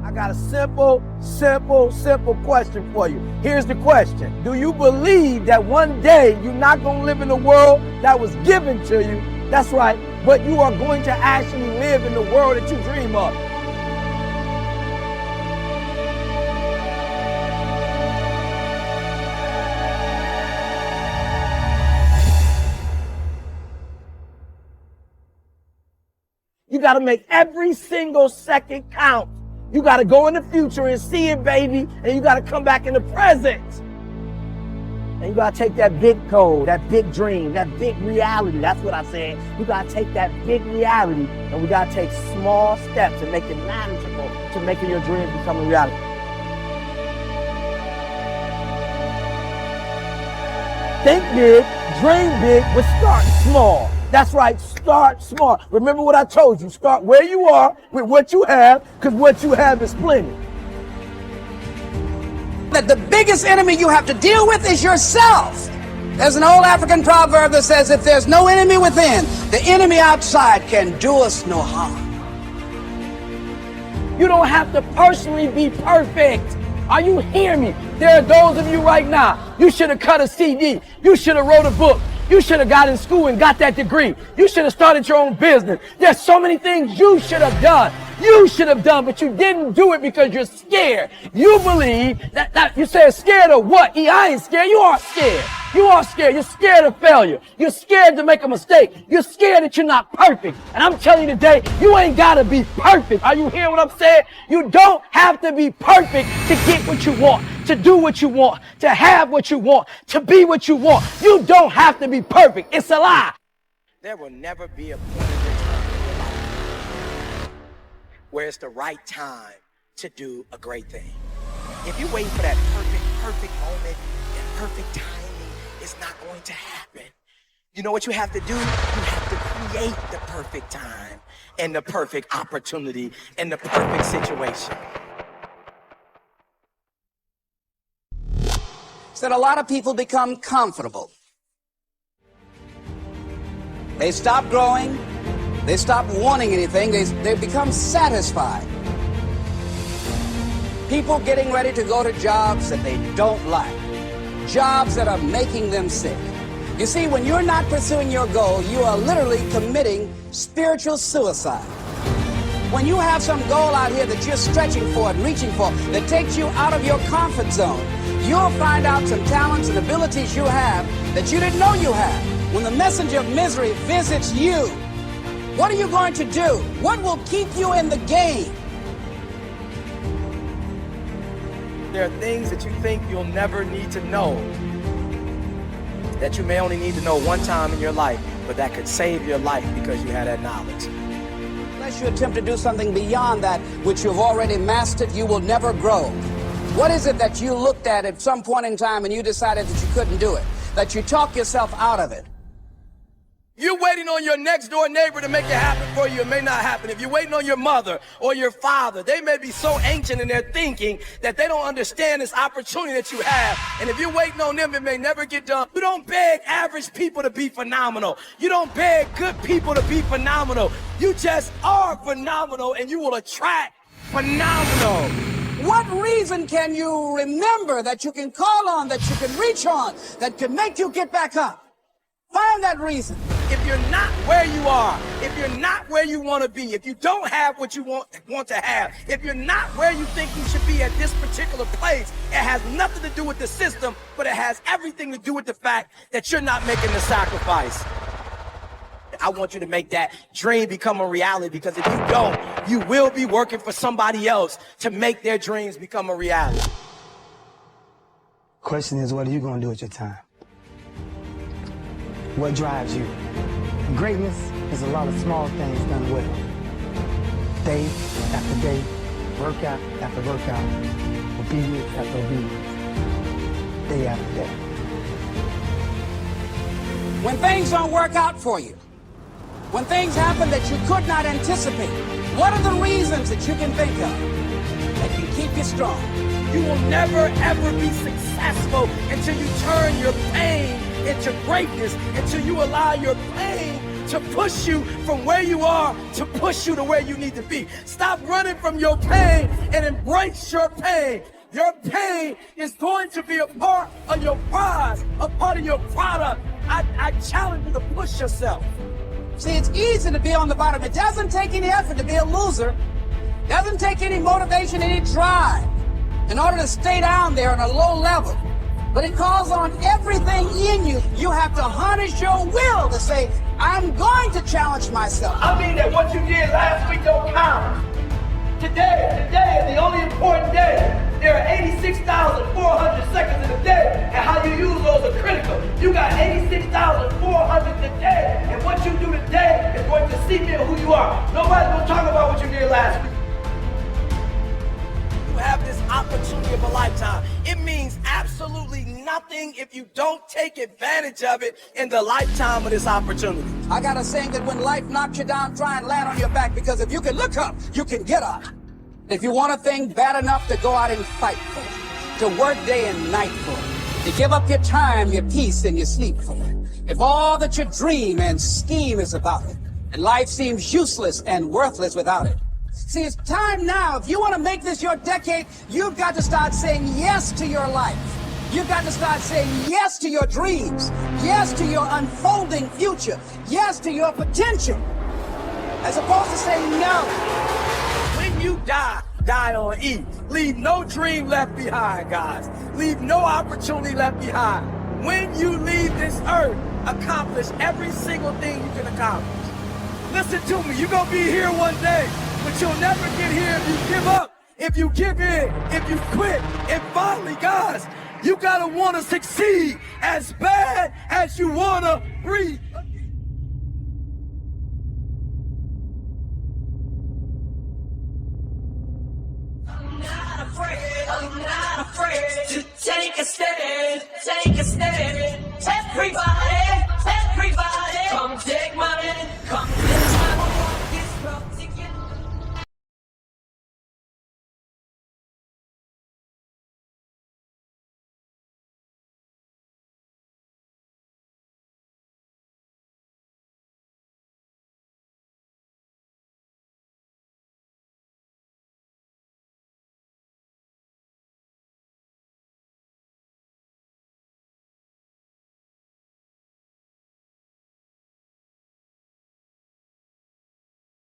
I got a simple question for you. Here's the question. Do you believe that one day you're not going to live in the world that was given to you? That's right. But you are going to actually live in the world that you dream of. You got to make every single second count. You got to go in the future and see it, baby. And you got to come back in the present. And you got to take that big goal, that big dream, that big reality. That's what I said. You got to take that big reality and we got to take small steps and make it manageable to making your dreams become a reality. Think big, dream big, but start small. That's right, start small. Remember what I told you, start where you are with what you have, because what you have is plenty. That the biggest enemy you have to deal with is yourself. There's an old African proverb that says, if there's no enemy within, the enemy outside can do us no harm. You don't have to personally be perfect. Are you hearing me? There are those of you right now, you should have cut a CD. You should have wrote a book. You should have got in school and got that degree. You should have started your own business. There's so many things you should have done. You should have done, but you didn't do it because you're scared. You believe that you said scared of what? I ain't scared. You are scared. You are scared. You're scared of failure. You're scared to make a mistake. You're scared that you're not perfect. And I'm telling you today, you ain't got to be perfect. Are you hearing what I'm saying? You don't have to be perfect to get what you want, to do what you want, to have what you want, to be what you want. You don't have to be perfect. It's a lie. There will never be a point in your time in your life where it's the right time to do a great thing. If you're waiting for that perfect moment, that perfect timing, it's not going to happen. You know what you have to do? You have to create the perfect time and the perfect opportunity and the perfect situation. So that a lot of people become comfortable. They stop growing. They stop wanting anything. They become satisfied. People getting ready to go to jobs that they don't like. Jobs that are making them sick. You see, when you're not pursuing your goal, you are literally committing spiritual suicide. When you have some goal out here that you're stretching for and reaching for that takes you out of your comfort zone, you'll find out some talents and abilities you have that you didn't know you had. When the messenger of misery visits you, what are you going to do? What will keep you in the game? There are things that you think you'll never need to know, that you may only need to know one time in your life, but that could save your life because you had that knowledge. Unless you attempt to do something beyond that which you've already mastered, you will never grow. What is it that you looked at some point in time and you decided that you couldn't do it, that you talk yourself out of it? You're waiting on your next door neighbor to make it happen for you. It may not happen. If you're waiting on your mother or your father, they may be so ancient in their thinking that they don't understand this opportunity that you have. And if you're waiting on them, it may never get done. You don't beg average people to be phenomenal. You don't beg good people to be phenomenal. You just are phenomenal and you will attract phenomenal. What reason can you remember that you can call on, that you can reach on, that can make you get back up? Find that reason. If you're not where you are, if you're not where you want to be, if you don't have what you want to have, if you're not where you think you should be at this particular place, it has nothing to do with the system, but it has everything to do with the fact that you're not making the sacrifice. I want you to make that dream become a reality, because if you don't, you will be working for somebody else to make their dreams become a reality. Question is, what are you going to do with your time? What drives you? Greatness is a lot of small things done well. Day after day, workout after workout, obedience after obedience, day after day. When things don't work out for you, when things happen that you could not anticipate, what are the reasons that you can think of that can keep you strong? You will never ever be successful until you turn your pain into greatness, until you allow your pain to to push you from where you are to push you to where you need to be. Stop running from your pain and embrace your pain. Your pain is going to be a part of your prize, a part of your product. I challenge you to push yourself. See, it's easy to be on the bottom. It doesn't take any effort to be a loser. It doesn't take any motivation, any drive in order to stay down there on a low level. But it calls on everything in you. You have to harness your will to say, I'm going to challenge myself. I mean that what you did last week don't count. Today is the only important day. There are 86,400 seconds in a day, and how you use those are critical. You got 86,400 today, and what you do today is going to cement who you are. Nobody's going to talk about what you did last week. You have this opportunity of a lifetime. It means absolutely nothing if you don't take advantage of it in the lifetime of this opportunity. I got a saying that when life knocks you down, try and land on your back, because if you can look up, you can get up. If you want a thing bad enough to go out and fight for it, to work day and night for it, to give up your time, your peace, and your sleep for it, if all that you dream and scheme is about it, and life seems useless and worthless without it. See, it's time now. If you want to make this your decade, you've got to start saying yes to your life. You've got to start saying yes to your dreams, yes to your unfolding future, yes to your potential, as opposed to saying no. When you die on E. Leave no dream left behind, guys. Leave no opportunity left behind. When you leave this earth, accomplish every single thing you can accomplish. Listen to me, you're going to be here one day, but you'll never get here if you give up, if you give in, if you quit. And finally, guys, you got to want to succeed as bad as you want to breathe. I'm not afraid to take a stand, everybody.